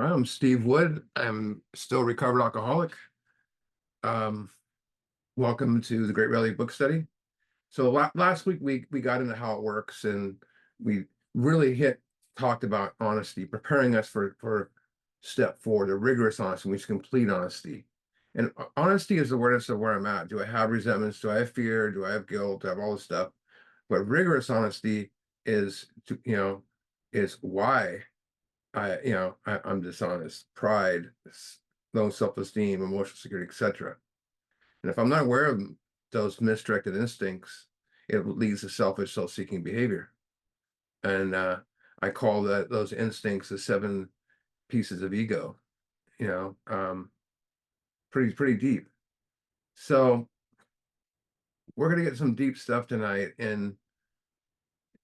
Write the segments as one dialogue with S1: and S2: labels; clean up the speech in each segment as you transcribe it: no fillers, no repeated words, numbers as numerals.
S1: I'm Steve Wood. I'm still a recovered alcoholic. Um, Welcome to the Great Rally Book Study. So last week we got into how it works, and we really talked about honesty, preparing us for step four, the rigorous honesty, which is complete honesty. And honesty is awareness of where I'm at. Do I have resentments? Do I have fear? Do I have guilt? Do I have all this stuff? But rigorous honesty is why I'm dishonest, pride, low self-esteem, emotional security, etc. And if I'm not aware of those misdirected instincts, it leads to selfish, self-seeking behavior. And I call those instincts the seven pieces of ego. You know, pretty deep. So we're gonna get some deep stuff tonight. In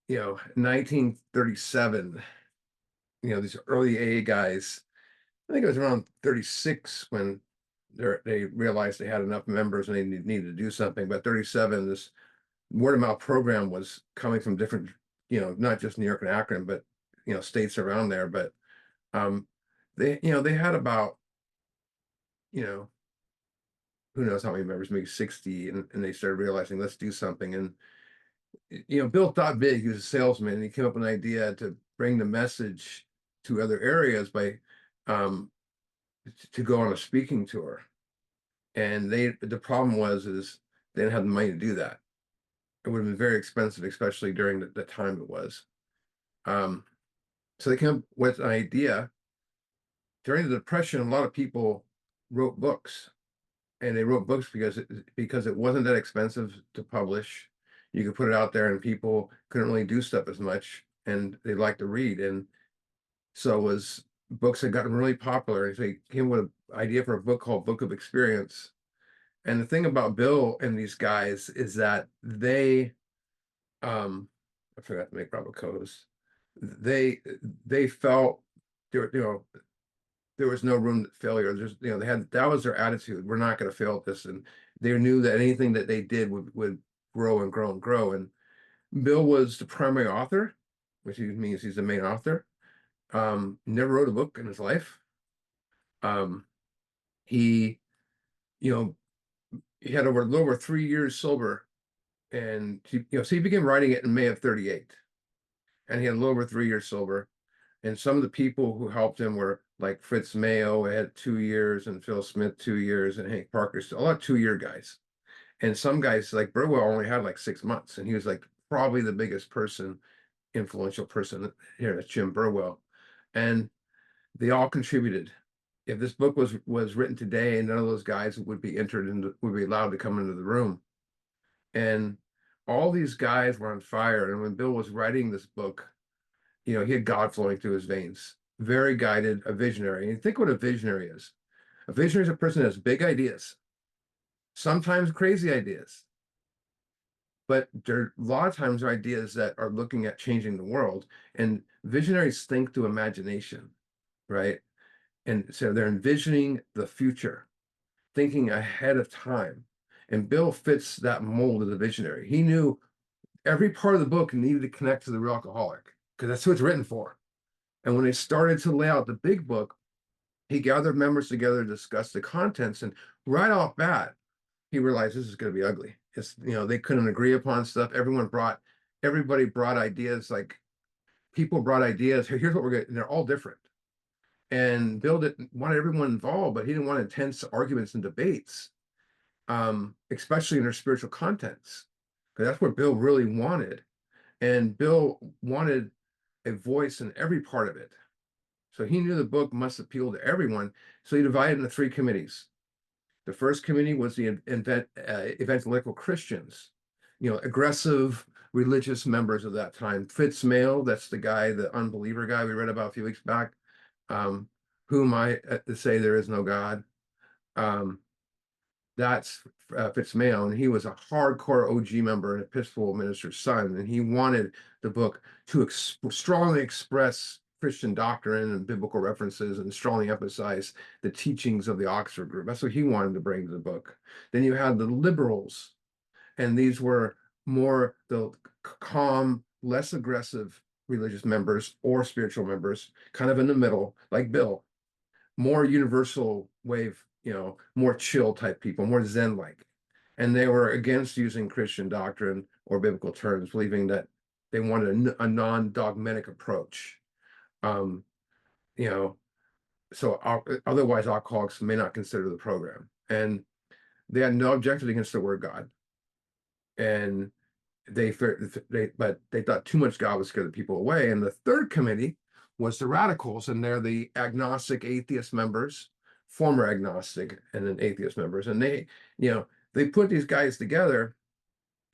S1: 1937, these early AA guys. I think it was around 36 when they realized they had enough members and they needed to do something. But 37, this word of mouth program was coming from different, not just New York and Akron, but states around there. But um, they had about, you know, who knows how many members, maybe 60, and they started realizing let's do something. And Bill thought big. He was a salesman, and he came up with an idea to bring the message to other areas by um, to go on a speaking tour. And the problem is they didn't have the money to do that. It would have been very expensive, especially during the time it was. Um, so they came up with an idea. During the Depression, a lot of people wrote books, and they wrote books because it wasn't that expensive to publish. You could put it out there, and people couldn't really do stuff as much, and they liked to read. And so was books had gotten really popular. And so he came with an idea for a book called Book of Experience. And the thing about Bill and these guys is that um, I forgot to make Bravo co-host. They felt there was no room to failure. They had that was their attitude. We're not going to fail at this, and they knew that anything that they did would grow and grow and grow. And Bill was the primary author, which means he's the main author. Never wrote a book in his life. Um, he, you know, he had over a little over 3 years sober, and so he began writing it in May of 38, and he had a little over 3 years sober. And some of the people who helped him were like Fritz Mayo had 2 years, and Phil Smith 2 years, and Hank Parker, a lot of 2 year guys. And some guys like Burwell only had like 6 months, and he was like probably the biggest influential person here. That's Jim Burwell, and they all contributed. If this book was written today, none of those guys would be allowed to come into the room. And all these guys were on fire. And when Bill was writing this book, he had God flowing through his veins. Very guided, a visionary. And think what a visionary is. A visionary is a person that has big ideas, sometimes crazy ideas, but there a lot of times are ideas that are looking at changing the world. And visionaries think through imagination, right? And so they're envisioning the future, thinking ahead of time. And Bill fits that mold of the visionary. He knew every part of the book needed to connect to the real alcoholic because that's who it's written for. And when they started to lay out the big book, he gathered members together to discuss the contents. And right off bat, he realized this is going to be ugly. They couldn't agree upon stuff. Everybody brought ideas. Like people brought ideas. Here's what we're going to, and they're all different. And Bill didn't want everyone involved, but he didn't want intense arguments and debates, especially in their spiritual contents, because that's what Bill really wanted. And Bill wanted a voice in every part of it. So he knew the book must appeal to everyone. So he divided into three committees. The first committee was the evangelical Christians, aggressive religious members of that time. Fitz Mayo, that's the guy, the unbeliever guy we read about a few weeks back, um, whom I say there is no God. Um, that's Fitz Mayo, and he was a hardcore OG member and Episcopal minister's son, and he wanted the book to strongly express Christian doctrine and biblical references and strongly emphasize the teachings of the Oxford group. That's what he wanted to bring to the book. Then you had the liberals, and these were more the calm, less aggressive religious members or spiritual members, kind of in the middle, like Bill. more universal wave, more chill type people, more Zen-like. And they were against using Christian doctrine or biblical terms, believing that they wanted a non-dogmatic approach. Um, you know, so otherwise alcoholics may not consider the program. And they had no objection against the word God. And but they thought too much God would scare the people away. And the third committee was the radicals, and they're the agnostic atheist members, former agnostic and then atheist members. And they put these guys together,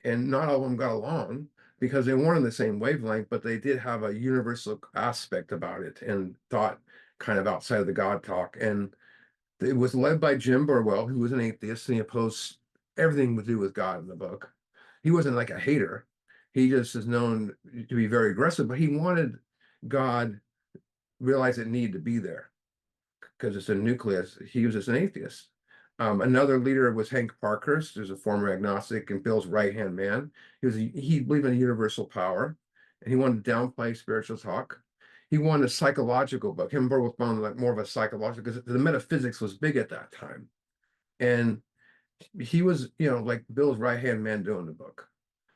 S1: and not all of them got along because they weren't on the same wavelength, but they did have a universal aspect about it and thought kind of outside of the God talk. And it was led by Jim Burwell, who was an atheist, and he opposed everything to do with God in the book. He wasn't like a hater. He just is known to be very aggressive, but he wanted God realize it needed to be there because it's a nucleus. He was just an atheist. Another leader was Hank Parkhurst, who's a former agnostic and Bill's right-hand man. He believed in a universal power, and he wanted to downplay spiritual talk. He wanted a psychological book. Him and Burwell found like more of a psychological, because the metaphysics was big at that time. And he was, like Bill's right-hand man doing the book.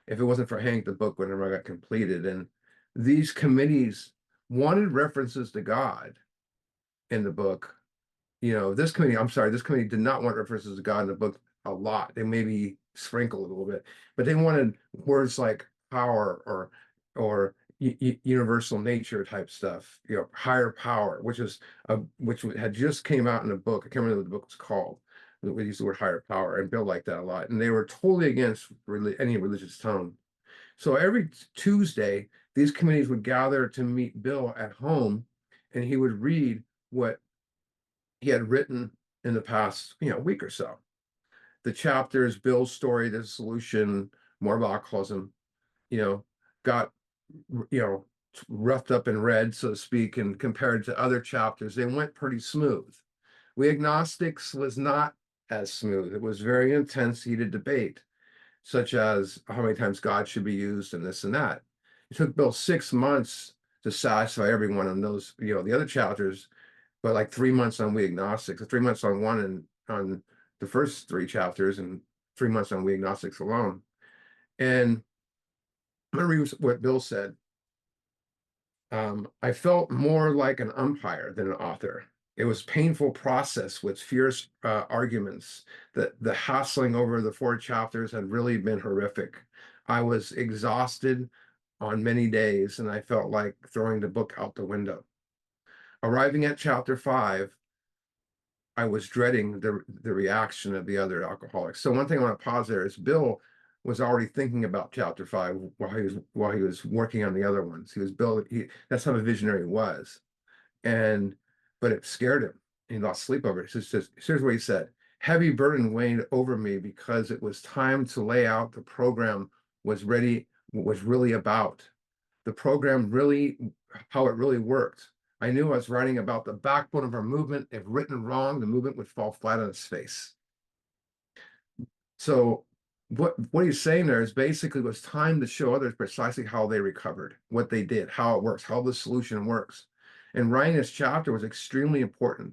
S1: If it wasn't for Hank, the book would never got completed. And these committees wanted references to God in the book. This committee did not want references to God in the book a lot. They maybe sprinkle a little bit, but they wanted words like power or universal nature type stuff, higher power, which had just came out in a book. I can't remember what the book was called. We used the word higher power, and Bill liked that a lot. And they were totally against any religious tone. So every Tuesday, these committees would gather to meet Bill at home, and he would read what he had written in the past, week or so. The chapters, Bill's story, the solution, more about alcoholism, got, roughed up in red, so to speak, and compared to other chapters, they went pretty smooth. We agnostics was not as smooth. It was very intense, heated debate, such as how many times God should be used and this and that. It took Bill 6 months to satisfy everyone on those, the other chapters, but like 3 months on We Agnostics, 3 months on one and on the first 3 chapters, and 3 months on We Agnostics alone. And I'm gonna read what Bill said. I felt more like an umpire than an author. It was painful process with fierce arguments. The hassling over the 4 chapters had really been horrific. I was exhausted on many days, and I felt like throwing the book out the window. Arriving at chapter 5, I was dreading the reaction of the other alcoholics. So one thing I want to pause there is Bill was already thinking about chapter 5 while he was working on the other ones. That's how a visionary was. But it scared him. He lost sleep over it. Here's what he said. Heavy burden weighed over me because it was time to lay out the program was really about. The program how it really worked. I knew I was writing about the backbone of our movement. If written wrong, the movement would fall flat on its face. So what he's saying there is basically it was time to show others precisely how they recovered, what they did, how it works, how the solution works. And writing this chapter was extremely important.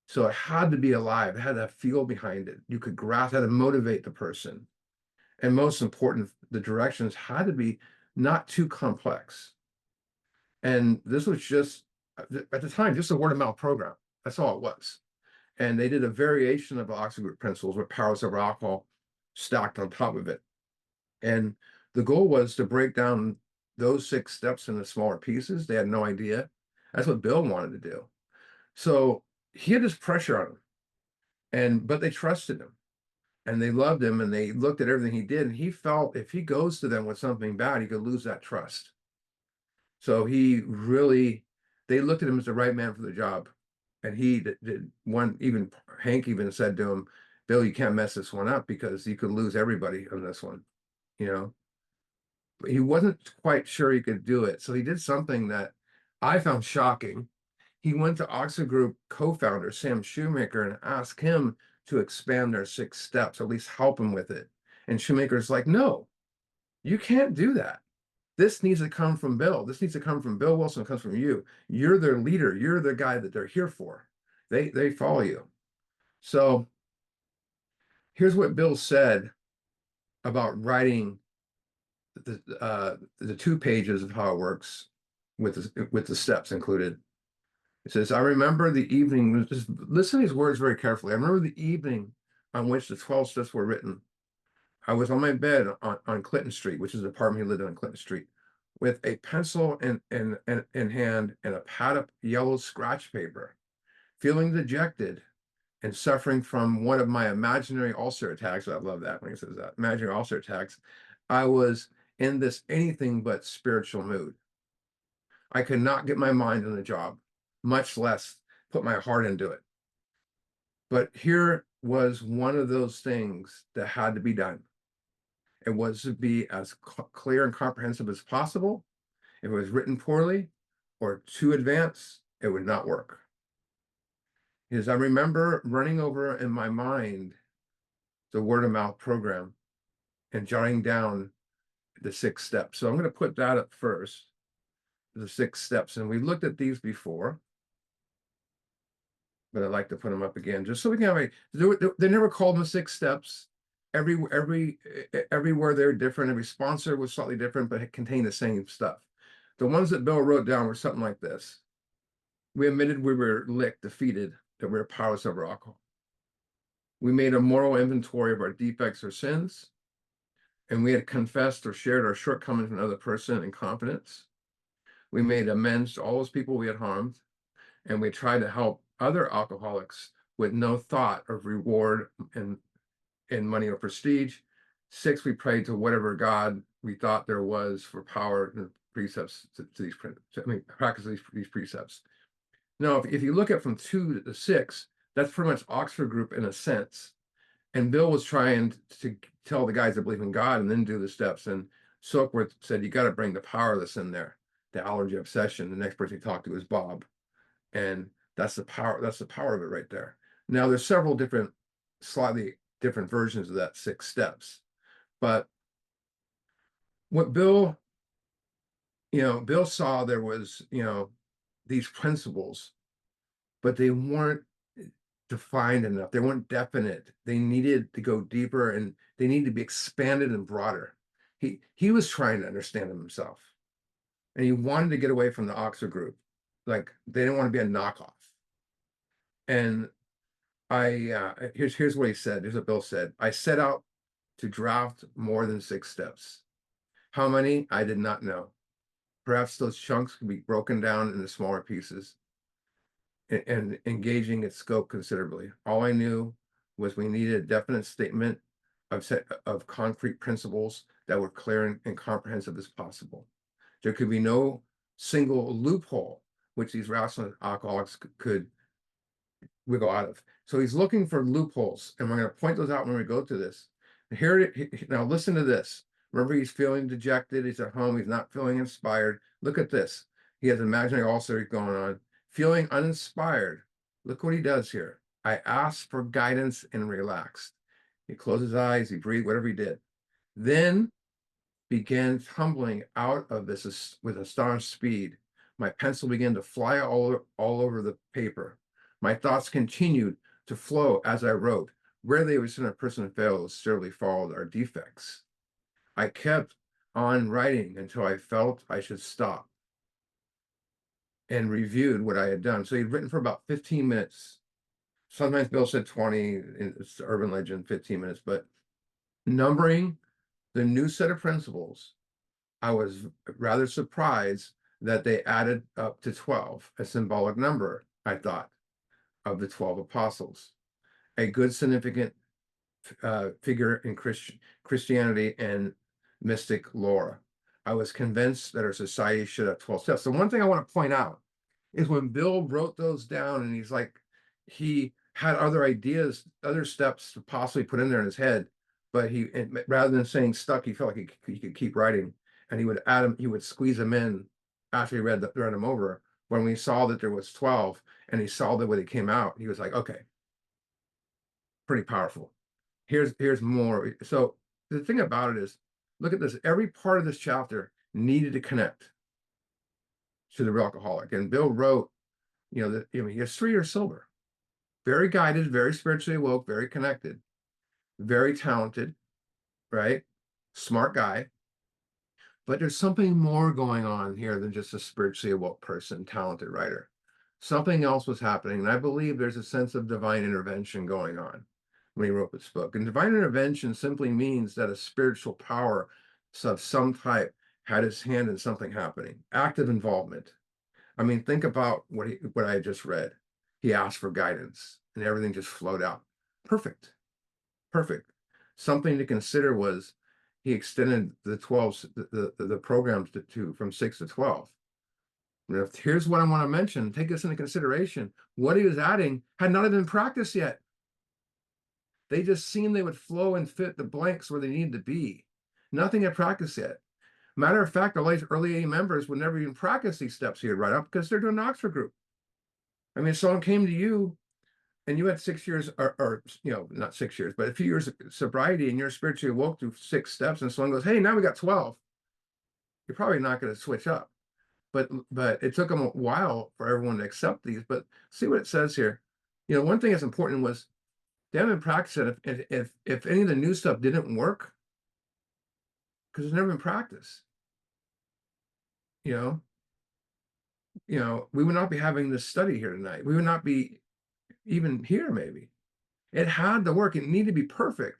S1: So it had to be alive. It had a feel behind it. You could grasp, had to motivate the person. And most important, the directions had to be not too complex. And this was just, at the time, just a word of mouth program. That's all it was. And they did a variation of Oxford Group principles with powers over alcohol stacked on top of it. And the goal was to break down those 6 steps into smaller pieces. They had no idea. That's what Bill wanted to do. So he had this pressure on him, but they trusted him and they loved him and they looked at everything he did. And he felt if he goes to them with something bad, he could lose that trust. So they looked at him as the right man for the job. And he did one, even Hank even said to him, Bill, you can't mess this one up because you could lose everybody on this one, But he wasn't quite sure he could do it. So he did something that I found shocking. He went to Oxford Group co-founder Sam Shoemaker and asked him to expand their 6 steps, or at least help him with it. And Shoemaker's like, no, you can't do that. This needs to come from Bill. This needs to come from Bill Wilson. It comes from you. You're their leader. You're the guy that they're here for. They follow you. So here's what Bill said about writing the 2 pages of how it works with the steps included. It says, I remember the evening, just listen to these words very carefully. I remember the evening on which the 12 steps were written. I was on my bed on Clinton Street, which is the apartment he lived in on Clinton Street, with a pencil in hand and a pad of yellow scratch paper, feeling dejected and suffering from one of my imaginary ulcer attacks. I love that when he says that, imaginary ulcer attacks. I was in this anything but spiritual mood. I could not get my mind on the job, much less put my heart into it. But here was one of those things that had to be done. It was to be as clear and comprehensive as possible. If it was written poorly or too advanced, it would not work. Because I remember running over in my mind the word of mouth program and jotting down the 6 steps. So I'm going to put that up first, the 6 steps. And we looked at these before, but I'd like to put them up again just so we can have they never called them 6 steps. Everywhere they're different. Every sponsor was slightly different, but it contained the same stuff. The ones that Bill wrote down were something like this. We admitted we were licked, defeated, that we were powerless over alcohol. We made a moral inventory of our defects or sins, and we had confessed or shared our shortcomings with another person in confidence. We made amends to all those people we had harmed, and we tried to help other alcoholics with no thought of reward and money or prestige. 6, we prayed to whatever God we thought there was for power and precepts to these, practice these precepts. Now, if you look at from 2 to 6, that's pretty much Oxford group in a sense. And Bill was trying to tell the guys that believe in God and then do the steps. And Silkworth said, you got to bring the powerless in there, the allergy obsession. The next person he talked to was Bob. And that's the power of it right there. Now, there's several different, slightly different versions of that 6 steps. But what Bill saw there was, these principles, but they weren't defined enough. They weren't definite. They needed to go deeper and they need to be expanded and broader. He was trying to understand them himself. And he wanted to get away from the Oxford group. Like they didn't want to be a knockoff. And here's what he said. Here's what Bill said. I set out to draft more than 6 steps. How many? I did not know. Perhaps those chunks could be broken down into smaller pieces and engaging its scope considerably. All I knew was we needed a definite statement of concrete principles that were clear and comprehensive as possible. There could be no single loophole which these rational alcoholics could wiggle out of. So he's looking for loopholes, and we're going to point those out when we go to this. Now listen to this. Remember, he's feeling dejected. He's at home. He's not feeling inspired. Look at this. He has imaginary ulcer going on. Feeling uninspired. Look what he does here. I asked for guidance and relaxed. He closed his eyes. He breathed, whatever he did. Then began tumbling out of this with astonished speed. My pencil began to fly all over the paper. My thoughts continued to flow as I wrote. Rarely have we seen a person fail as steadily followed our defects. I kept on writing until I felt I should stop and reviewed what I had done. So he'd written for about 15 minutes. Sometimes Bill said 20, it's the urban legend, 15 minutes, but numbering the new set of principles, I was rather surprised that they added up to 12, a symbolic number, I thought, of the 12 apostles, a good significant figure in Christianity and mystic lore. I was convinced that our society should have 12 steps. So one thing I want to point out is when Bill wrote those down and he's like, he had other ideas, other steps to possibly put in there in his head, but rather than saying stuck, he felt like he could keep writing, and he would add them, he would squeeze them in after he read them over. When we saw that there was 12 and he saw that when it came out, he was like, okay, pretty powerful. Here's more. So the thing about it is, look at this. Every part of this chapter needed to connect to the real alcoholic. And Bill wrote, he has 3 years sober. very guided, very spiritually awoke, very connected, very talented, right? Smart guy. But there's something more going on here than just a spiritually awoke person, talented writer. Something else was happening, and I believe there's a sense of divine intervention going on when he wrote this book. And divine intervention simply means that a spiritual power of some type had his hand in something happening, active involvement. I mean, think about what I just read. He asked for guidance, and everything just flowed out. Perfect, perfect. Something to consider was he extended the 12 the programs to from 6 to 12. Here's what I want to mention. Take this into consideration. What he was adding had not been practiced yet. They just seemed they would flow and fit the blanks where they needed to be. Nothing had practiced yet. Matter of fact, all these early A members would never even practice these steps here right up because they're doing an Oxford group. I mean, if someone came to you and you had 6 years, or not 6 years, but a few years of sobriety, and you're spiritually awoke through 6 steps, and someone goes, "Hey, now we got 12," you're probably not going to switch up. But it took them a while for everyone to accept these. But see what it says here. One thing that's important was they haven't practiced it. If any of the new stuff didn't work, because it's never been practiced, you know, we would not be having this study here tonight. We would not be even here, maybe. It had to work. It needed to be perfect.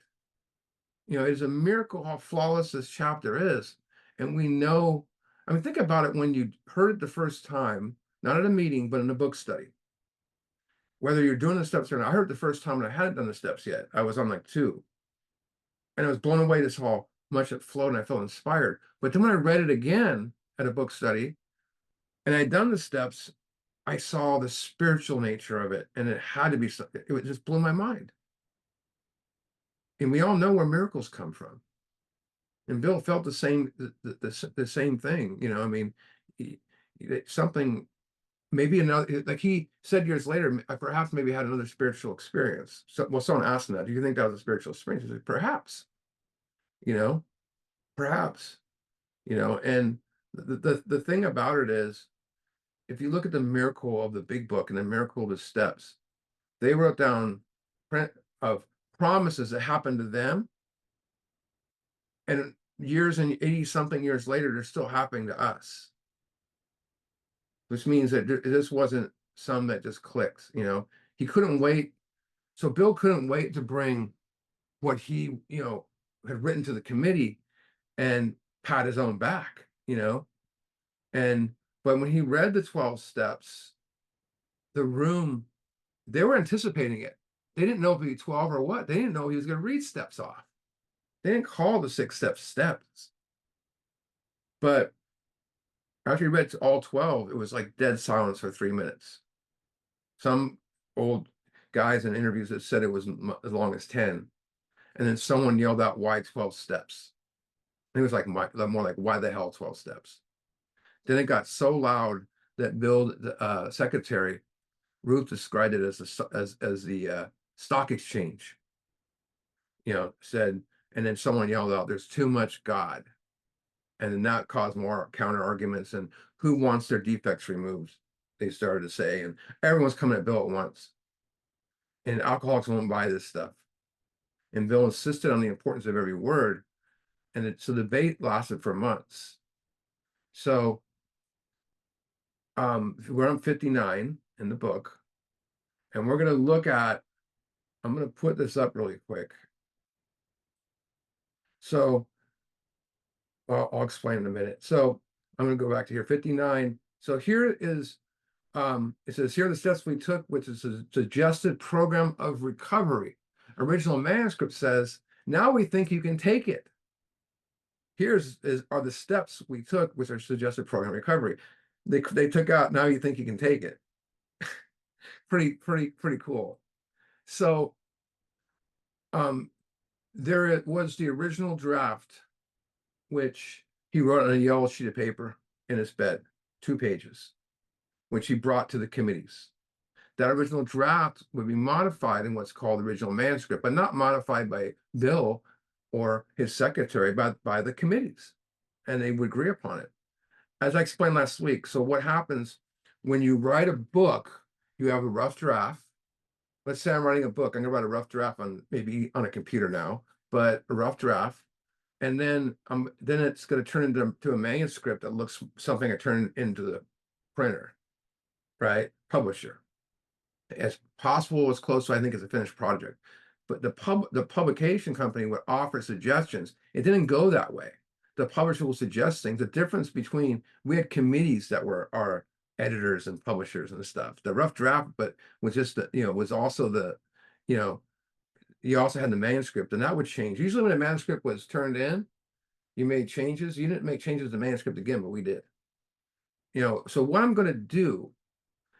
S1: It's a miracle how flawless this chapter is. And we know, I mean, think about it when you heard it the first time, not at a meeting, but in a book study. Whether you're doing the steps or not, I heard it the first time and I hadn't done the steps yet. I was on like 2. And I was blown away this how much it flowed and I felt inspired. But then when I read it again at a book study and I'd done the steps, I saw the spiritual nature of it. And it had to be something, it just blew my mind. And we all know where miracles come from. And Bill felt the same thing. I mean, something, maybe another, like he said years later, perhaps maybe had another spiritual experience. So, well, someone asked him that, do you think that was a spiritual experience? He said, perhaps, you know, perhaps, and the thing about it is, if you look at the miracle of the big book and the miracle of the steps, they wrote down print of promises that happened to them. And years and 80 something years later, they're still happening to us. Which means that this wasn't some that just clicked, he couldn't wait. So Bill couldn't wait to bring what he, had written to the committee and pat his own back, and, but when he read the 12 steps, the room, they were anticipating it. They didn't know if it'd be 12 or what. They didn't know he was going to read steps off. They didn't call the 6 steps steps. But after he read all 12, it was like dead silence for 3 minutes. Some old guys in interviews that said it was as long as 10. And then someone yelled out, "Why 12 steps?" And it was like more like, "Why the hell 12 steps?" Then it got so loud that Bill, the secretary, Ruth described it as the stock exchange. Said, and then someone yelled out, "There's too much God." And then that caused more counter arguments and who wants their defects removed, they started to say, and everyone's coming at Bill at once. And alcoholics won't buy this stuff. And Bill insisted on the importance of every word. And so the debate lasted for months. So we're on 59 in the book. And we're going to look at, I'm going to put this up really quick. So I'll explain in a minute. So I'm going to go back to here, 59. So here is, it says here are the steps we took, which is a suggested program of recovery. Original manuscript says, now we think you can take it. Are the steps we took, which are suggested program recovery. They took out, now you think you can take it. pretty cool. So there was the original draft, which he wrote on a yellow sheet of paper in his bed, 2 pages, which he brought to the committees. That original draft would be modified in what's called the original manuscript, but not modified by Bill or his secretary, but by the committees, and they would agree upon it. As I explained last week, so what happens when you write a book, you have a rough draft, let's say I'm writing a book. I'm gonna write a rough draft on maybe on a computer now, but a rough draft. And then it's gonna turn into a manuscript that looks something I turn into the printer, right? Publisher. As possible as close to I think as a finished project. But the publication company would offer suggestions. It didn't go that way. The publisher will suggest things. The difference between we had committees that were our editors and publishers and stuff. The rough draft, but was just was also you know, you also had the manuscript, and that would change. Usually when a manuscript was turned in, you made changes. You didn't make changes to the manuscript again, but we did. So what I'm gonna do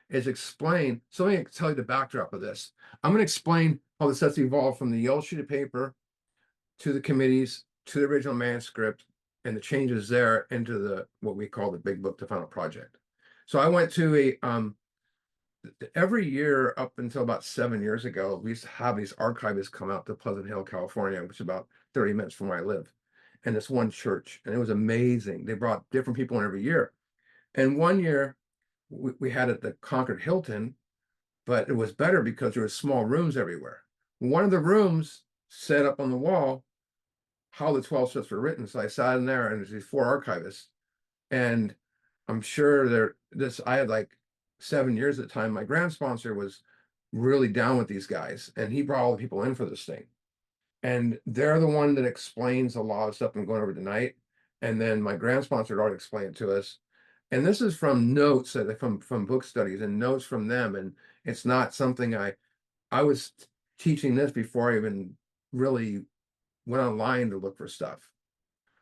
S1: is explain. So let me tell you the backdrop of this. I'm going to explain how the sets evolved from the yellow sheet of paper to the committees to the original manuscript and the changes there into the what we call the big book, the final project. So I went to every year up until about 7 years ago, we used to have these archivists come out to Pleasant Hill, California, which is about 30 minutes from where I live, and this one church, and it was amazing. They brought different people in every year, and one year we had at the Concord Hilton, but it was better because there were small rooms everywhere. One of the rooms set up on the wall how the 12 sets were written. So I sat in there and there's these four archivists. And I'm sure I had like 7 years at the time. My grand sponsor was really down with these guys and he brought all the people in for this thing. And they're the one that explains a lot of stuff I'm going over tonight. And then my grand sponsor had already explained it to us. And this is from notes that from book studies and notes from them. And it's not something I was teaching this before I even really went online to look for stuff.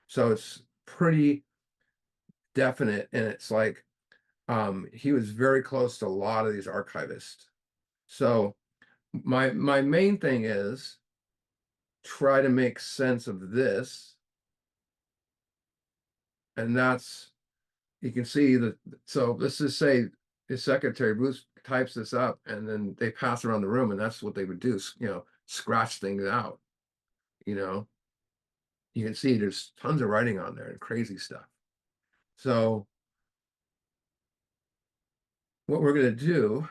S1: So it's pretty definite. And it's like he was very close to a lot of these archivists. So my main thing is try to make sense of this. And that's you can see that. So let's just say his secretary Bruce types this up and then they pass around the room and that's what they would do, scratch things out. you know you can see there's tons of writing on there and crazy stuff. So what we're going to do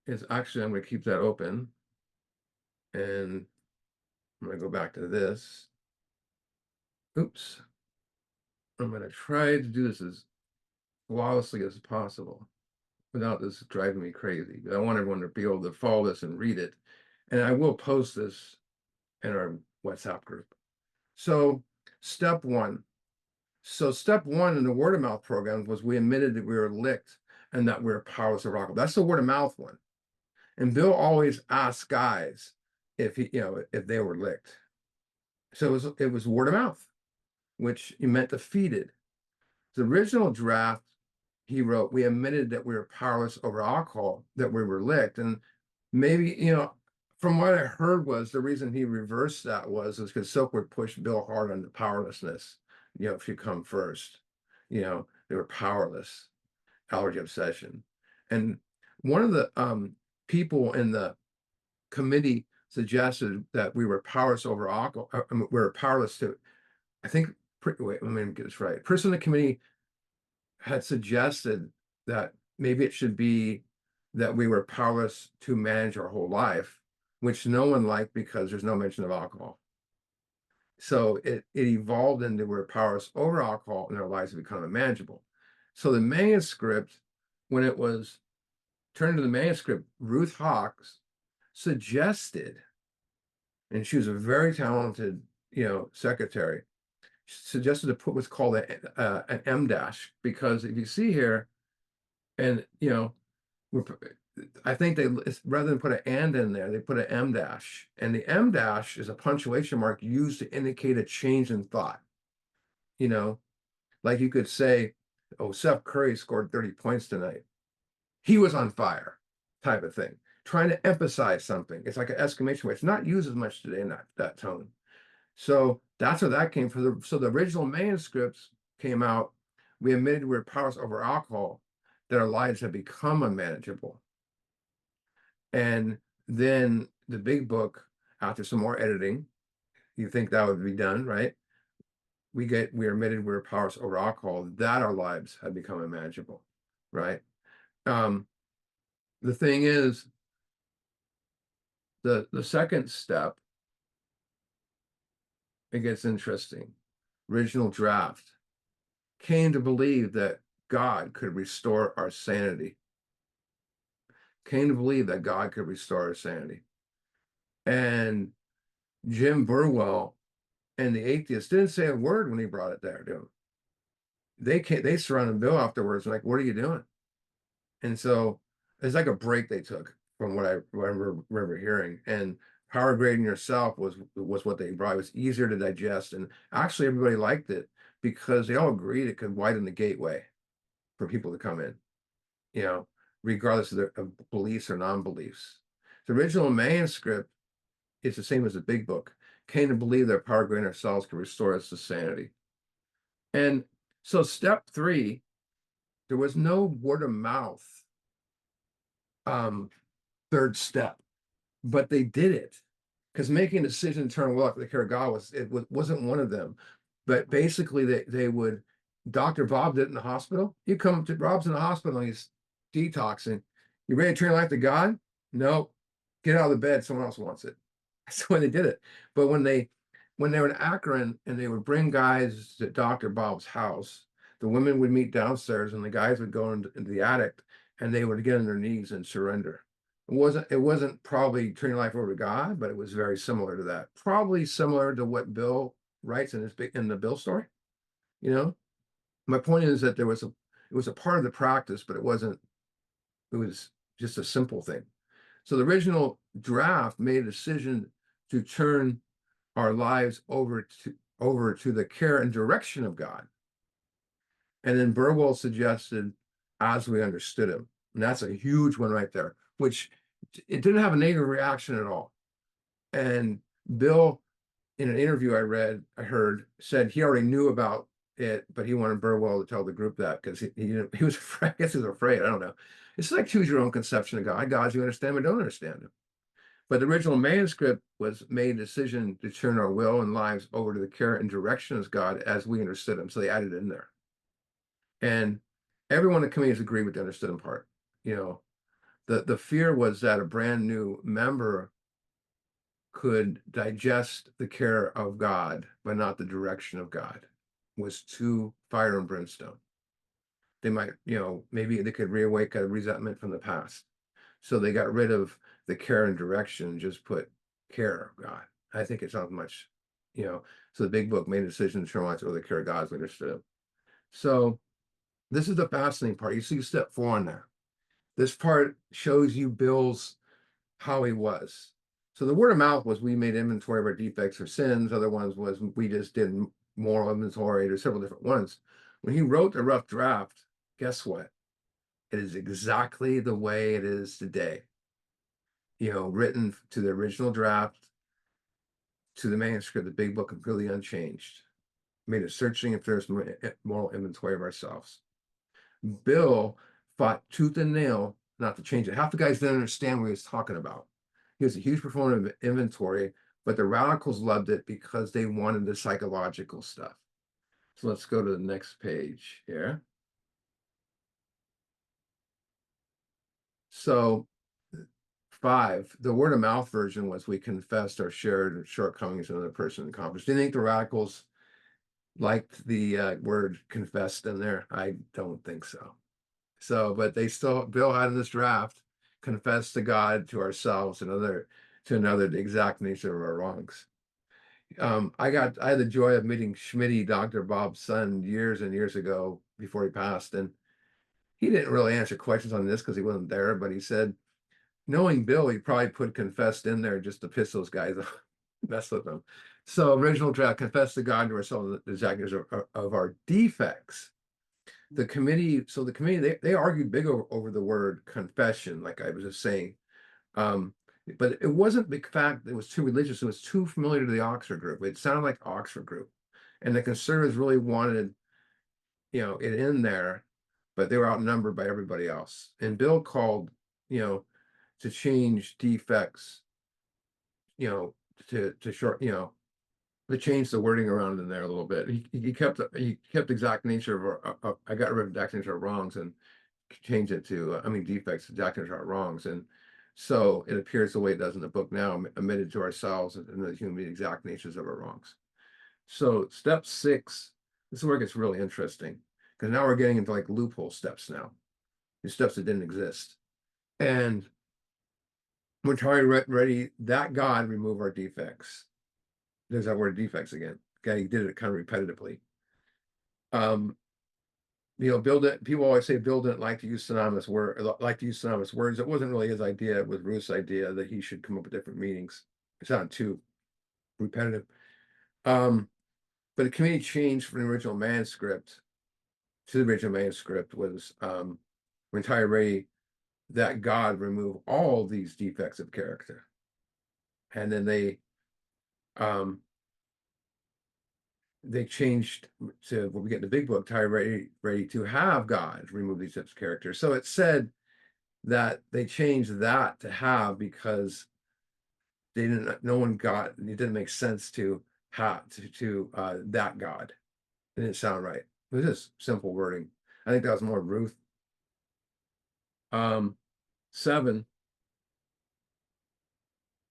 S1: is actually I'm going to keep that open and I'm going to go back to this. Oops. I'm going to try to do this as flawlessly as possible without this driving me crazy. I want everyone to be able to follow this and read it. And I will post this in our WhatsApp group. So step one. So step one in the word of mouth program was we admitted that we were licked and that we were powerless of rock. That's the word of mouth one. And Bill always asked guys if if they were licked. So it was word of mouth, which he meant defeated. The original draft he wrote, we admitted that we were powerless over alcohol, that we were licked. And maybe, from what I heard was the reason he reversed that was because Silk would push Bill hard on the powerlessness. If you come first, they were powerless, allergy obsession. And one of the people in the committee suggested that we were powerless over alcohol. We were powerless to, I think, wait, let me get this right. Person in the committee had suggested that maybe it should be that we were powerless to manage our whole life, which no one liked because there's no mention of alcohol. So it evolved into we're powerless over alcohol and our lives have become unmanageable. So the manuscript, when it was turned to the manuscript, Ruth Hawks suggested, and she was a very talented, secretary, suggested to put what's called an M dash, because if you see here, and I think rather than put an and in there, they put an M dash, and the M dash is a punctuation mark used to indicate a change in thought. Like you could say, "Oh, Seth Curry scored 30 points tonight. He was on fire," type of thing. Trying to emphasize something. It's like an exclamation mark. It's not used as much today in that tone. So that's where that came from. So the original manuscripts came out. We admitted we were powerless over alcohol, that our lives had become unmanageable. And then the big book, after some more editing, you think that would be done, right? We admitted we were powerless over alcohol, that our lives had become unmanageable, right? The thing is, The second step, it gets interesting. Original draft came to believe that God could restore our sanity. Came to believe that God could restore our sanity. And Jim Burwell and the atheists didn't say a word when he brought it there to him. They surrounded Bill afterwards, like, what are you doing? And so it's like a break they took from what I remember hearing. And power grading yourself was what they brought. It was easier to digest. And actually everybody liked it because they all agreed it could widen the gateway for people to come in, you know, regardless of their of beliefs or non-beliefs. The original manuscript is the same as the big book. Came to believe that power grading ourselves could restore us to sanity. And so step 3, there was no word of mouth third step, but they did it because making a decision to turn well after the care of God wasn't one of them. But basically, they would. Dr. Bob did it in the hospital. You come to Rob's in the hospital, and he's detoxing. You ready to turn your life to God? No, get out of the bed. Someone else wants it. That's why they did it. But when they were in Akron and they would bring guys to Dr. Bob's house, the women would meet downstairs and the guys would go into the attic and they would get on their knees and surrender. It wasn't probably turning life over to God, but it was very similar to that. Probably similar to what Bill writes in the Bill story. You know, my point is that it was a part of the practice, but it wasn't. It was just a simple thing. So the original draft made a decision to turn our lives over to the care and direction of God. And then Burwell suggested, as we understood him. And that's a huge one right there, which it didn't have a negative reaction at all. And Bill, in an interview I heard, said he already knew about it, but he wanted Burwell to tell the group that because he was afraid. I guess he was afraid. I don't know. It's like choose your own conception of God. God, you understand but don't understand him. But the original manuscript was made a decision to turn our will and lives over to the care and direction of God as we understood him. So they added it in there. And everyone in the community agreed with the understood him part. You know, the fear was that a brand new member could digest the care of God, but not the direction of God, was too fire and brimstone. They might, maybe they could reawaken a resentment from the past. So they got rid of the care and direction and just put care of God. I think it's not much, so the big book made a decision to turn on to the care of God as we understood him. So this is the fascinating part. You see step 4 on there. This part shows you Bill's how he was. So the word of mouth was we made inventory of our defects or sins. Other ones was we just did moral inventory. There's several different ones. When he wrote the rough draft, guess what? It is exactly the way it is today. Written to the original draft, to the manuscript, the big book, completely unchanged. Made a searching if there's moral inventory of ourselves. Bill fought tooth and nail not to change it. Half the guys didn't understand what he was talking about. He was a huge proponent of inventory, but the radicals loved it because they wanted the psychological stuff. So let's go to the next page here. So 5, the word of mouth version was we confessed our shared shortcomings in another person accomplished. Do you think the radicals liked the word confessed in there? I don't think so. So, but Bill had in this draft, confess to God, to ourselves, to another, the exact nature of our wrongs. I had the joy of meeting Schmitty, Dr. Bob's son, years and years ago before he passed. And he didn't really answer questions on this because he wasn't there, but he said, knowing Bill, he probably put confessed in there just to piss those guys off, mess with them. So original draft, confess to God, to ourselves, the exact nature of our defects. The committee they argued big over the word confession, like I was just saying. But it wasn't the fact that it was too religious, it was too familiar to the Oxford group. It sounded like Oxford group. And the conservatives really wanted, it in there, but they were outnumbered by everybody else. And Bill called, to change defects, to short, to change the wording around in there a little bit. He kept exact nature of I got rid of exact nature of wrongs and changed it to defects, exact nature of wrongs. And So it appears the way it does in the book now, admitted to ourselves and the human exact natures of our wrongs. So step 6, this is where it gets really interesting, because now we're getting into like loophole steps now, the steps that didn't exist. And we're trying ready that God remove our defects. There's that word defects again. Okay, he did it kind of repetitively. Build it. People always say Bill didn't like to use synonymous words. It wasn't really his idea. It was Ruth's idea that he should come up with different meanings. It sounded too repetitive. But the committee changed from the original manuscript to the original manuscript was when Tyler Ray that God remove all these defects of character. And then they changed to when we get in the big book, Tyler Ready to have God remove these types of characters. So it said that they changed that to have because they didn't, no one got, it didn't make sense to have to that God. It didn't sound right. It was just simple wording. I think that was more Ruth. 7,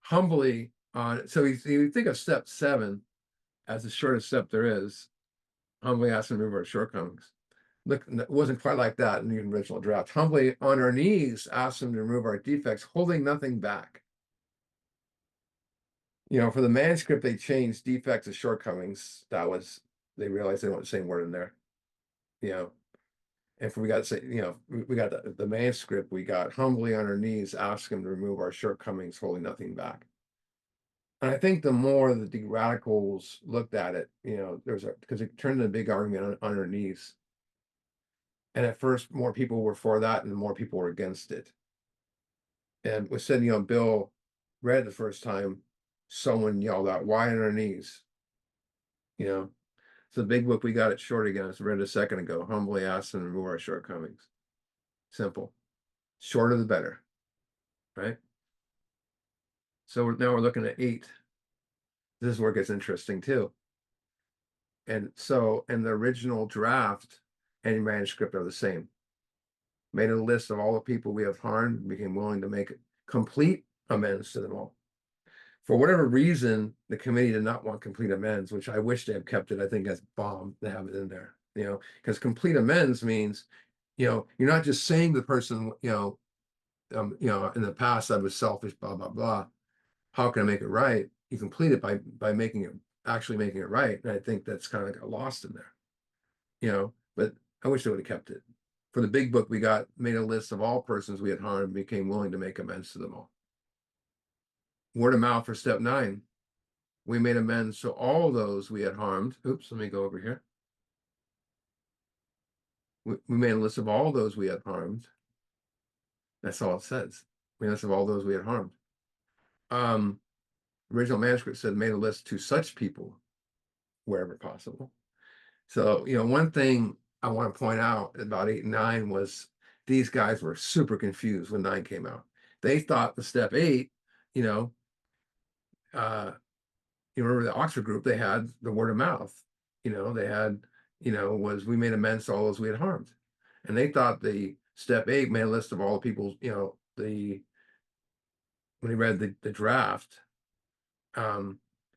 S1: humbly on, so you think of step 7 as the shortest step there is, humbly ask him to remove our shortcomings. Look, it wasn't quite like that in the original draft. Humbly on our knees, ask him to remove our defects, holding nothing back. For the manuscript, they changed defects and shortcomings. That was, they realized they don't want the same word in there. And we got to say, we got the manuscript, we got humbly on our knees, ask him to remove our shortcomings, holding nothing back. And I think the more that the radicals looked at it, because it turned into a big argument on our knees. And at first, more people were for that and more people were against it. And we said, Bill read it the first time, someone yelled out, "Why on our knees?" So the big book, we got it short again. It's read a second ago. Humbly ask them to remove our shortcomings. Simple. Shorter the better, right? So now we're looking at 8. This is where it gets interesting too. And so in the original draft and manuscript are the same. Made a list of all the people we have harmed, became willing to make complete amends to them all. For whatever reason, the committee did not want complete amends, which I wish they had kept it. I think that's bomb to have it in there, because complete amends means, you're not just saying to the person, in the past I was selfish, blah, blah, blah. How can I make it right? You complete it by actually making it right. And I think that's kind of like lost in there, but I wish they would have kept it. For the big book, we made a list of all persons we had harmed, became willing to make amends to them all. Word of mouth for step 9. We made amends to all those we had harmed. Oops, let me go over here. We made a list of all those we had harmed. That's all it says. We made a list of all those we had harmed. Original manuscript said made a list to such people wherever possible. So, one thing I want to point out about 8 and 9 was these guys were super confused when 9 came out. They thought the step 8, you remember the Oxford group, they had the word of mouth, they had, was we made amends to all those we had harmed. And they thought the step 8 made a list of all the people, when he read the draft,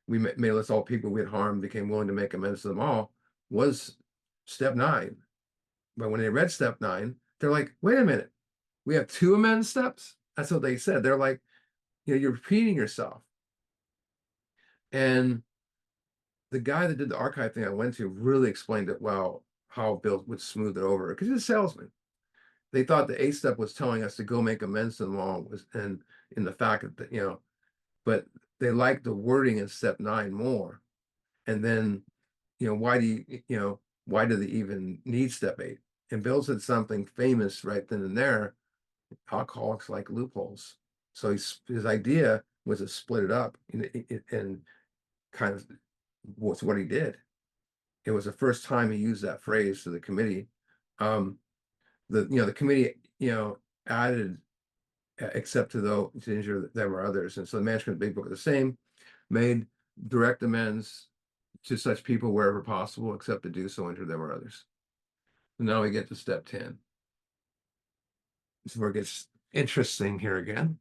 S1: we made a list of all people we had harmed, became willing to make amends to them all, was step 9. But when they read step 9, they're like, wait a minute, we have 2 amends steps? That's what they said. They're like, you're repeating yourself. And the guy that did the archive thing I went to really explained it well, how Bill would smooth it over, because he's a salesman. They thought the 8th step was telling us to go make amends to them all, and in the fact that, but they liked the wording in step 9 more. And then, why do they even need step 8? And Bill said something famous right then and there: alcoholics like loopholes. So his idea was to split it up and kind of was what he did. It was the first time he used that phrase to the committee. The committee, added, except to injure them or others. And so the manuscript big book are the same, made direct amends to such people wherever possible, except to do so injure them or others. And now we get to step 10. This is where it gets interesting here again.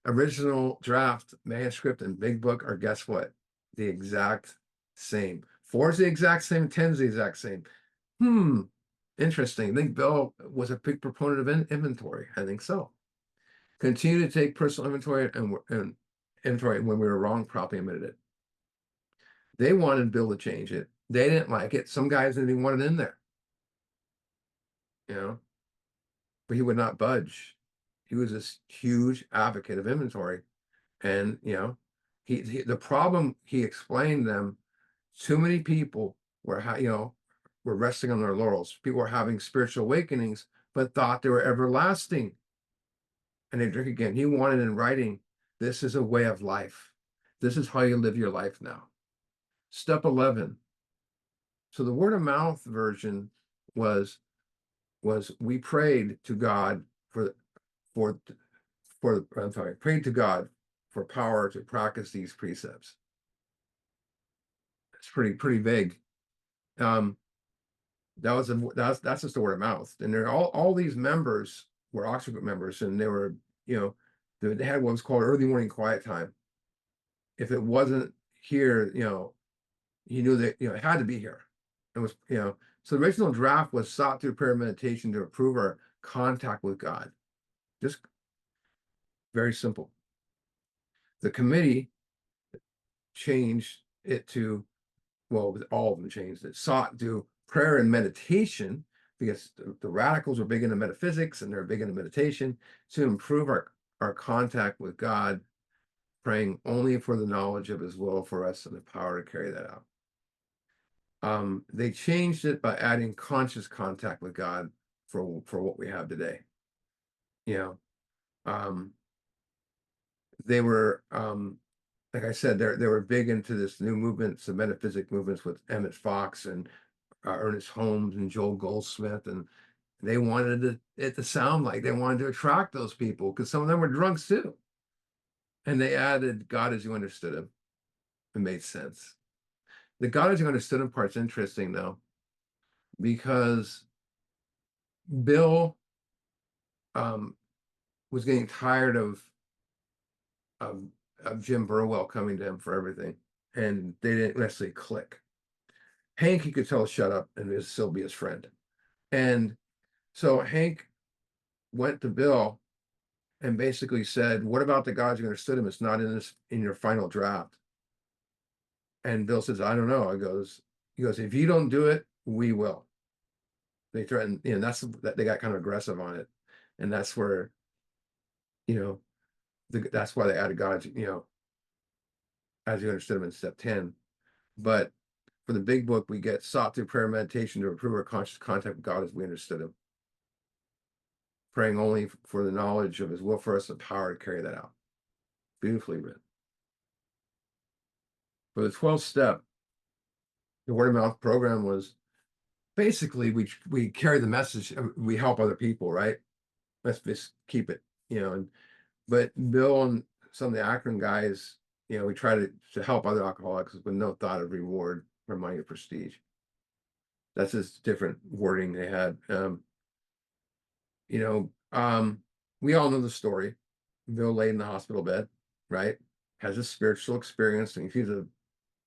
S1: original draft, manuscript, and big book are, guess what? The exact same. 4 is the exact same, 10 is the exact same. Interesting. I think Bill was a big proponent of inventory. I think so. Continue to take personal inventory and inventory when we were wrong, properly admitted it. They wanted Bill to change it. They didn't like it. Some guys didn't even want it in there, you know, but he would not budge. He was this huge advocate of inventory. And, the problem he explained them, too many people were, were resting on their laurels. People were having spiritual awakenings, but thought they were everlasting. And they drink again. He wanted in writing, this is a way of life. This is how you live your life now. Step 11. So the word of mouth version was we prayed to God prayed to God for power to practice these precepts. It's pretty vague. That's just the word of mouth. And they're all these members were Oxford Group members, and they were, they had what was called early morning quiet time. If it wasn't here, he knew that, it had to be here. It was, so the original draft was sought through prayer and meditation to improve our contact with God. Just very simple. The committee changed it to, well, all of them changed it, sought to prayer and meditation, because the radicals are big into metaphysics and they're big into meditation, to improve our contact with God, praying only for the knowledge of his will for us and the power to carry that out. They changed it by adding conscious contact with God for what we have today. They were, like I said, they were big into this new movement, some metaphysic movements with Emmett Fox and Ernest Holmes and Joel Goldsmith, and they wanted it to sound like they wanted to attract those people because some of them were drunks too. And they added God as you understood him. It made sense. The God as you understood him part's interesting though, because Bill was getting tired of Jim Burwell coming to him for everything, and they didn't necessarily click. Hank, he could tell shut up and still be his friend. And so Hank went to Bill and basically said, what about the gods you understood him? It's not in your final draft. And Bill says, I don't know. He goes, if you don't do it, we will. They threatened, they got kind of aggressive on it. And that's where, that's why they added gods, as you understood him in step 10. But for the big book, we get sought through prayer and meditation to improve our conscious contact with God as we understood him. Praying only for the knowledge of his will for us and power to carry that out. Beautifully written. For the 12th step, the word of mouth program was basically we carry the message, we help other people, right? Let's just keep it, but Bill and some of the Akron guys, we try to help other alcoholics with no thought of reward or money or prestige. That's just different wording they had. We all know the story. Bill laid in the hospital bed, right? Has a spiritual experience, and he's a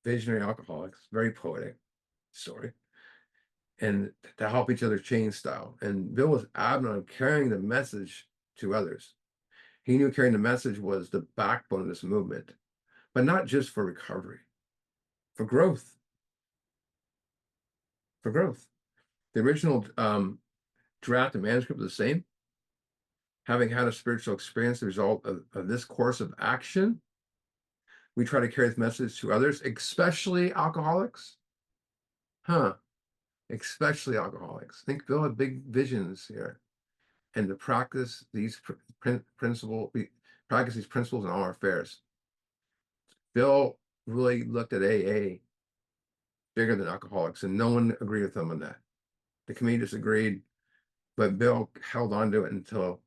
S1: visionary alcoholic. It's very poetic story. And to help each other change style. And Bill was adamant on carrying the message to others. He knew carrying the message was the backbone of this movement, but not just for recovery, for growth. For growth. The original draft and manuscript was the same. Having had a spiritual experience, the result of this course of action, we try to carry this message to others, especially alcoholics. Especially alcoholics. I think Bill had big visions here. And to practice these principles in all our affairs. Bill really looked at AA bigger than alcoholics, and no one agreed with him on that. The committee disagreed, but Bill held on to it until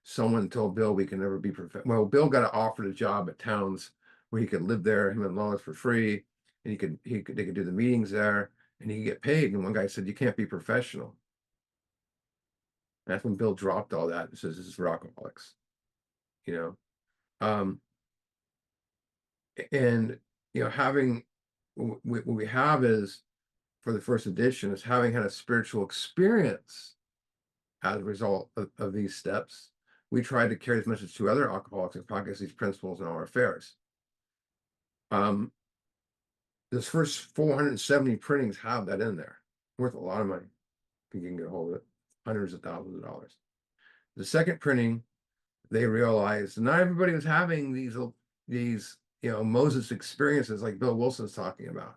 S1: someone told Bill we can never be Well, Bill got offered a job at Towns where he could live there, him and Lois, for free, and they could do the meetings there, and he could get paid. And one guy said, "You can't be professional." That's when Bill dropped all that and says, "This is for alcoholics," Um, and having what we have is for the first edition is having had a spiritual experience as a result of these steps. We try to carry this message to other alcoholics and practice these principles in all our affairs. This first 470 printings have that in there, worth a lot of money if you can get a hold of it, hundreds of thousands of dollars. The second printing, they realized not everybody was having these Moses experiences like Bill Wilson's talking about,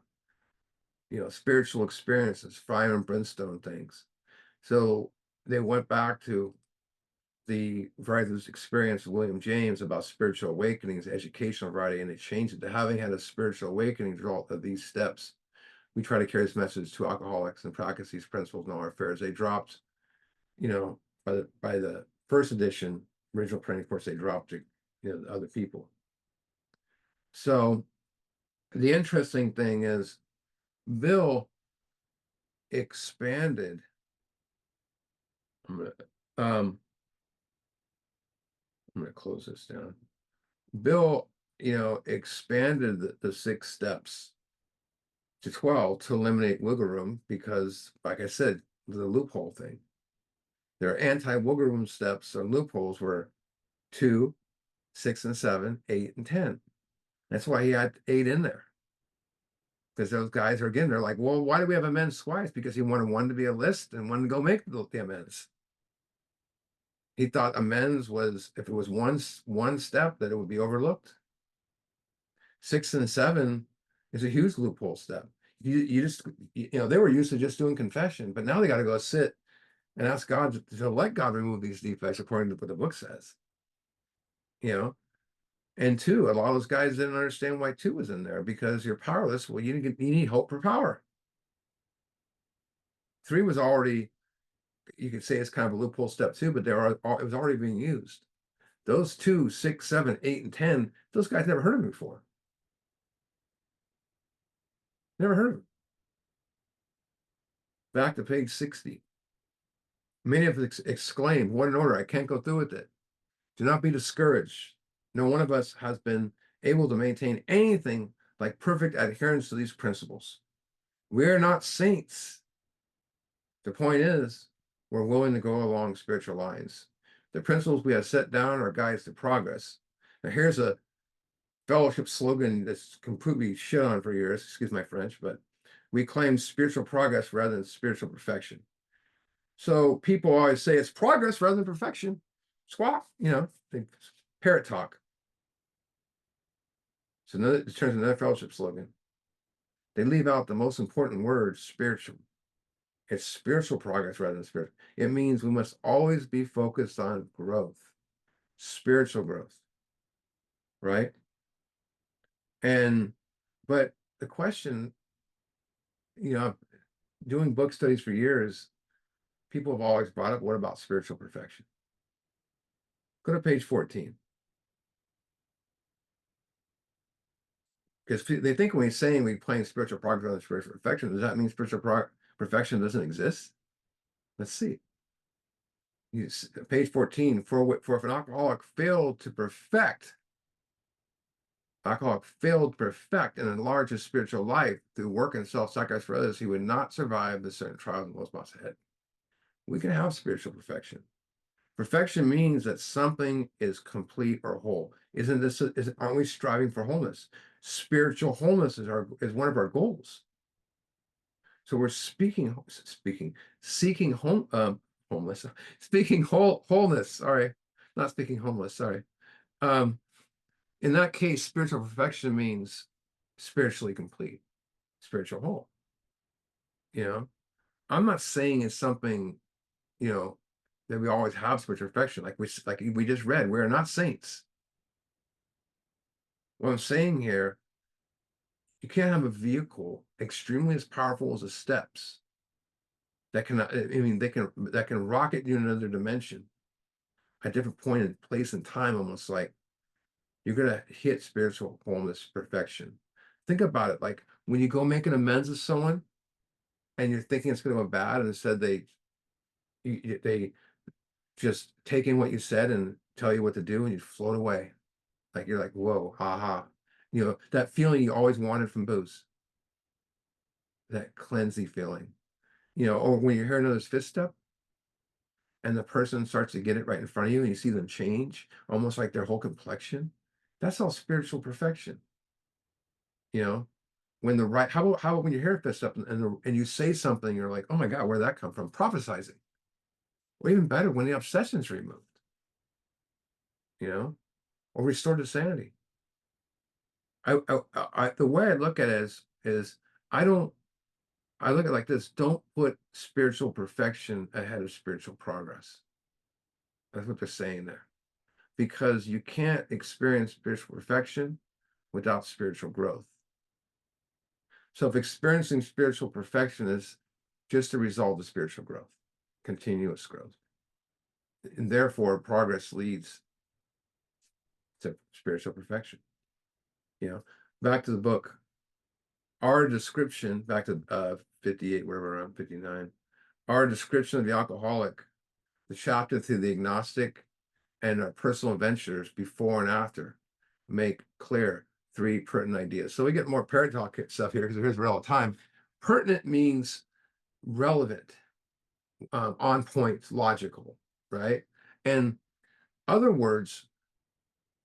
S1: spiritual experiences, fire and brimstone things. So they went back to the writer's experience of William James about spiritual awakenings, educational variety, and they changed it to having had a spiritual awakening result of these steps. We try to carry this message to alcoholics and practice these principles in all our affairs. They dropped, by the first edition, original printing, of course, they dropped it, to other people. So the interesting thing is Bill expanded. I'm gonna close this down. Bill, expanded the 6 steps to 12 to eliminate wiggle room because, like I said, the loophole thing. Their anti-wiggle room steps or loopholes were 2, 6, and 7, 8, and 10. That's why he had 8 in there. Because those guys are, again, they're like, well, why do we have amends twice? Because he wanted one to be a list and one to go make the amends. He thought amends was, if it was one step, that it would be overlooked. 6 and 7 is a huge loophole step. You just, they were used to just doing confession, but now they got to go sit and ask God to let God remove these defects according to what the book says. And 2, a lot of those guys didn't understand why 2 was in there because you're powerless. Well, you need hope for power. 3 was already, you could say it's kind of a loophole step too, but it was already being used. Those 2, 6, 7, 8, and 10, those guys never heard of them before. Never heard of them. Back to page 60. Many of them exclaimed, what an order, I can't go through with it. Do not be discouraged. No one of us has been able to maintain anything like perfect adherence to these principles. We are not saints. The point is, we're willing to go along spiritual lines. The principles we have set down are guides to progress. Now, here's a fellowship slogan that's completely shit on for years, excuse my French, but we claim spiritual progress rather than spiritual perfection. So people always say it's progress rather than perfection. Squawk, they parrot talk. So it turns into another fellowship slogan. They leave out the most important word, spiritual. It's spiritual progress rather than spiritual. It means we must always be focused on growth, spiritual growth, right? But the question, doing book studies for years, people have always brought up, what about spiritual perfection? Go to page 14. Because they think when we're saying we're playing spiritual progress rather than spiritual perfection, does that mean spiritual perfection doesn't exist? Let's see. Page 14, for if an alcoholic failed to perfect and enlarge his spiritual life through work and self-sacrifice for others, he would not survive the certain trials and woes months ahead. We can have spiritual perfection. Perfection means that something is complete or whole. Aren't we striving for wholeness? Spiritual wholeness is one of our goals. So we're seeking wholeness. Speaking wholeness. Sorry, not speaking homeless. Sorry. In that case, spiritual perfection means spiritually complete, spiritual whole. I'm not saying it's something, that we always have spiritual perfection. Like we just read, we are not saints. What I'm saying here, you can't have a vehicle extremely as powerful as the steps that can, that can rocket you in another dimension at different point in place and time, almost like you're gonna hit spiritual wholeness, perfection. Think about it, like when you go make an amends with someone and you're thinking it's gonna go bad, and instead they just take in what you said and tell you what to do, and you float away. Like you're like, whoa, aha. You know, that feeling you always wanted from booze, that cleansy feeling. You know, or when you hear another's fifth step and the person starts to get it right in front of you and you see them change, almost like their whole complexion. That's all spiritual perfection. You know, when the right, how about when you hear a fifth step and you say something, you're like, oh my God, where'd that come from? Prophesizing. Or even better, when the obsession's removed, you know, or restored to sanity. The way I look at it is I don't, I look at it like this: don't put spiritual perfection ahead of spiritual progress. That's what they're saying there, because you can't experience spiritual perfection without spiritual growth. So if experiencing spiritual perfection is just a result of spiritual growth, continuous growth, and therefore progress leads to spiritual perfection. You know, back to the book, our description, back to 58, wherever around 59, our description of the alcoholic, the chapter through the agnostic, and our personal adventures before and after make clear three pertinent ideas. So we get more paratalk stuff here because there is real time. Pertinent means relevant, on point, logical, right? And other words,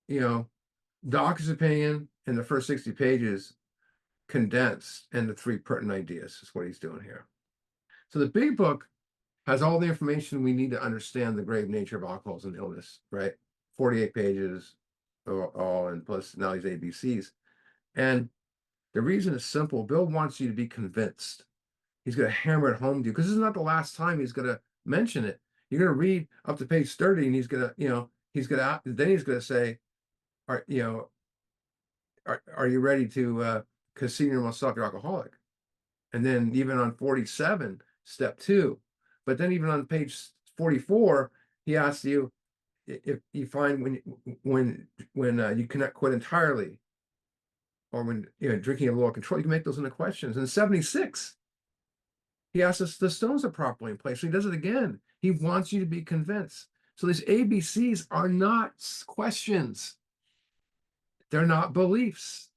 S1: you know, Doc's opinion in the first 60 pages condensed into three pertinent ideas is what he's doing here. So the big book has all the information we need to understand the grave nature of alcoholism and illness, right? 48 pages all, and plus now these ABCs. And the reason is simple. Bill wants you to be convinced. He's going to hammer it home to you because this is not the last time he's going to mention it. You're going to read up to page 30 and he's going to, you know, then he's going to say, you know, are you ready to consider yourself your alcoholic? And then even on 47, step 2. But then even on page 44, he asks you if you find when you cannot quit entirely, or when drinking a little control, you can make those into questions. And 76, he asks us the stones are properly in place. So he does it again. He wants you to be convinced. So these ABCs are not questions. They're not beliefs.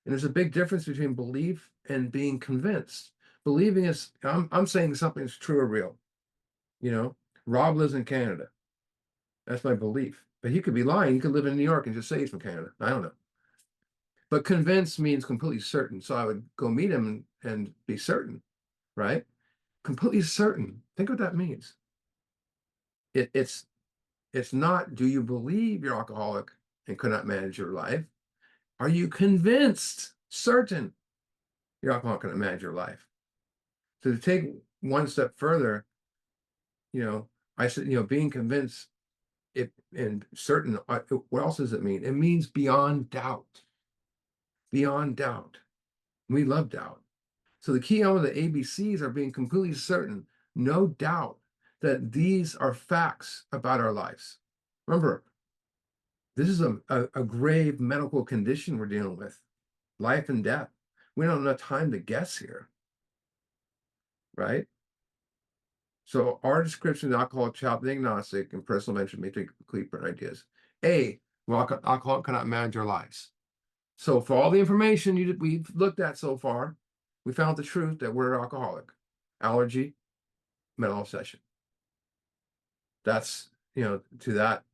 S1: And there's a big difference between belief and being convinced. Believing is, I'm saying something's true or real. You know, Rob lives in Canada. That's my belief. But he could be lying. He could live in New York and just say he's from Canada. I don't know. But convinced means completely certain. So I would go meet him and be certain, right? Completely certain. Think what that means. It's not, do you believe you're alcoholic and could not manage your life? Are you convinced, certain you're alcoholic and cannot manage your life? So to take one step further, I said, being convinced and certain, what else does it mean? It means beyond doubt. Beyond doubt. We love doubt. So the key element of the ABCs are being completely certain, no doubt, that these are facts about our lives. Remember, this is a grave medical condition we're dealing with, life and death. We don't have enough time to guess here, right? So our description of alcoholic, child, the agnostic, and personal mention may take complete different ideas. A, alcoholic cannot manage our lives. So for all the information we've looked at so far, we found the truth that we're alcoholic. Allergy, mental obsession. That's, to that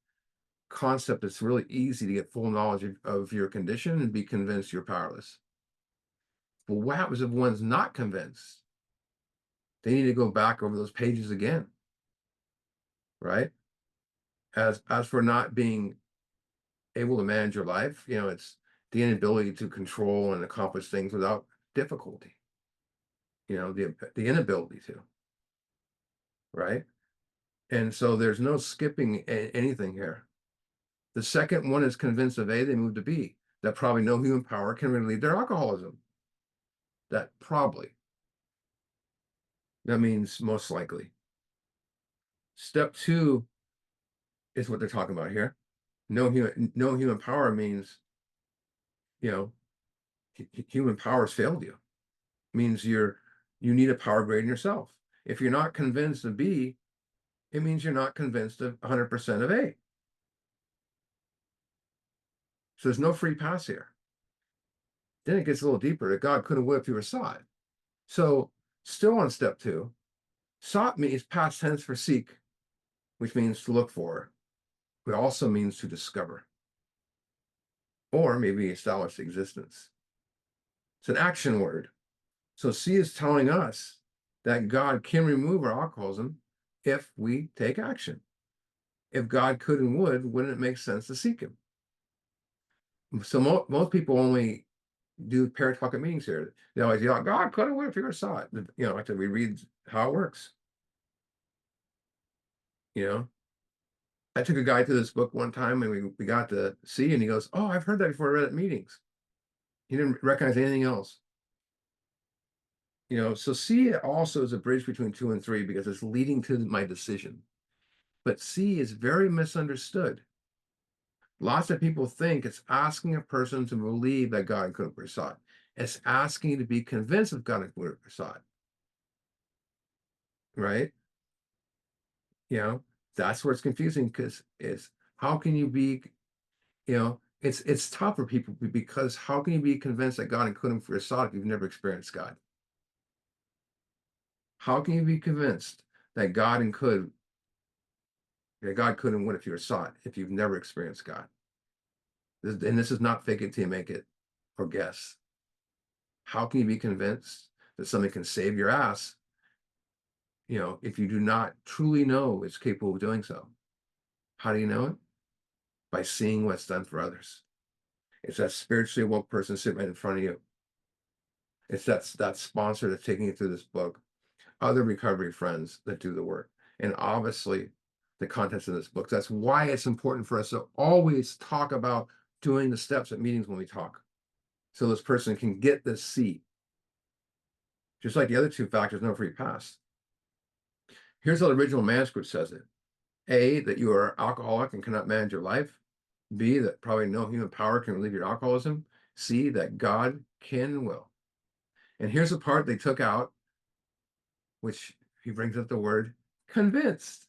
S1: concept, it's really easy to get full knowledge of your condition and be convinced you're powerless. But what happens if one's not convinced? They need to go back over those pages again, right? As for not being able to manage your life, it's the inability to control and accomplish things without difficulty. The inability to, right? And so there's no skipping anything here. The second one is convinced of A, they move to B, that probably no human power can relieve their alcoholism. That probably. That means most likely. Step 2 is what they're talking about here. No human power means, human power has failed you. It means you need a power greater than yourself. If you're not convinced of B, it means you're not convinced of 100% of A. So there's no free pass here. Then it gets a little deeper that God could have would if you were sought. So still on step 2, sought means past tense for seek, which means to look for. It also means to discover or maybe establish existence. It's an action word. So C is telling us that God can remove our alcoholism if we take action. If God could and would, wouldn't it make sense to seek him? So most people only do parent talking meetings here. They always yell, God could and would if you ever saw it. You know, after we read how it works. You know, I took a guy to this book one time and we got to see, and he goes, oh, I've heard that before. I read it at meetings. He didn't recognize anything else. You know, so C also is a bridge between 2 and 3 because it's leading to my decision. But C is very misunderstood. Lots of people think it's asking a person to believe that God could be sought. It's asking to be convinced of God could be sought. Right? You know, that's where it's confusing because it's how can you be, you know, it's tough for people because how can you be convinced that God couldn't be sought if you've never experienced God? How can you be convinced that God could and would if you were sought if you've never experienced God? And this is not fake it till you make it or guess. How can you be convinced that something can save your ass, you know, if you do not truly know it's capable of doing so? How do you know it? By seeing what's done for others. It's that spiritually awoke person sitting right in front of you. It's that sponsor that's taking you through this book, other recovery friends that do the work, and obviously the contents of this book. That's why it's important for us to always talk about doing the steps at meetings when we talk. So this person can get this seat. Just like the other 2 factors, no free pass. Here's how the original manuscript says it. A, that you are alcoholic and cannot manage your life. B, that probably no human power can relieve your alcoholism. C, that God can and will. And here's the part they took out, which he brings up the word convinced.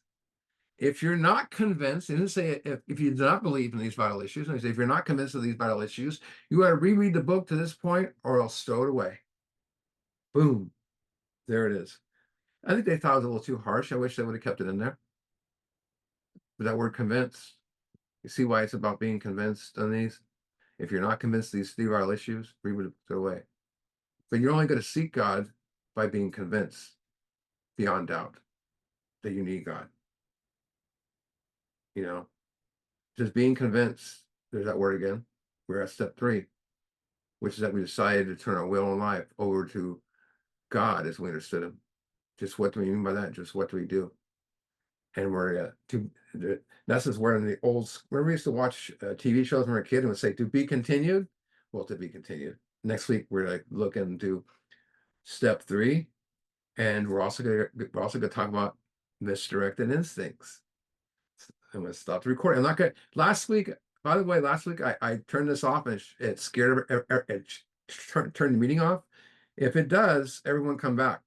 S1: If you're not convinced, and say if you do not believe in these vital issues, and I say if you're not convinced of these vital issues, you got to reread the book to this point, or else throw it away. Boom, there it is. I think they thought it was a little too harsh. I wish they would have kept it in there. But that word convinced, you see why it's about being convinced on these? If you're not convinced of these 3 vital issues, reread it away. But you're only going to seek God by being convinced beyond doubt that you need God. You know, just being convinced, there's that word again. We're at step 3, which is that we decided to turn our will and life over to God as we understood him. Just what do we mean by that? Just what do we do? And we're this is where in the old, remember we used to watch TV shows when we were a kid and would say to be continued? Well, to be continued. Next week we're like looking into step 3, and we're also gonna talk about misdirected instincts. I'm gonna stop the recording. I'm not gonna. Last week, by the way, I turned this off and it scared it turned the meeting off. If it does, everyone come back.